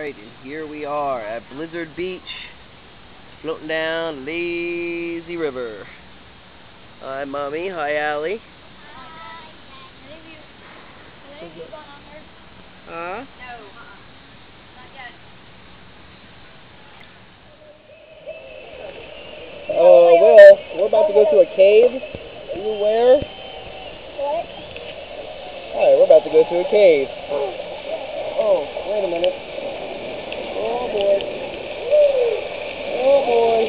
Alright, and here we are at Blizzard Beach, floating down lazy river. Hi, Mommy. Hi, Allie. Huh? No, not yet. Oh, well, we're about to go to a cave. Are you aware? What? Alright, we're about to go to a cave. Oh, wait a minute. Oh, boy. Oh, boy.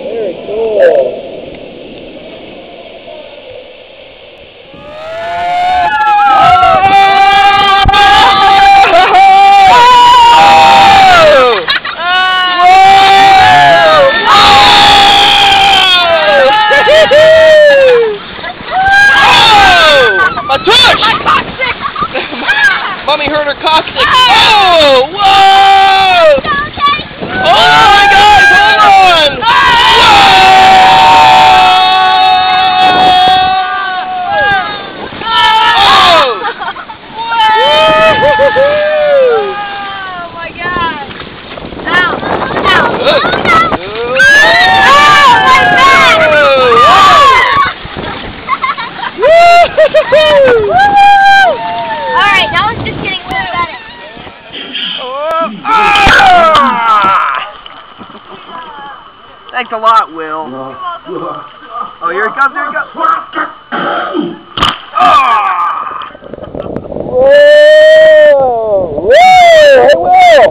Very cool. My tush! My coccyx! Mommy heard her coccyx. Oh! Whoa! Oh my God! Hold on! Oh my God! Ow! Ow! Alright, now it's just getting a little better. Thanks a lot, Will. Oh, here it comes, here it comes. Whoa! Whoa! Hey, Will!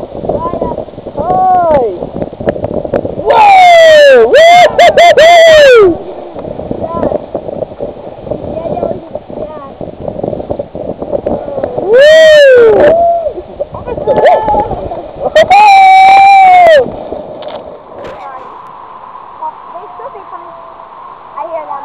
Hi! Whoa! Woo! I hear them.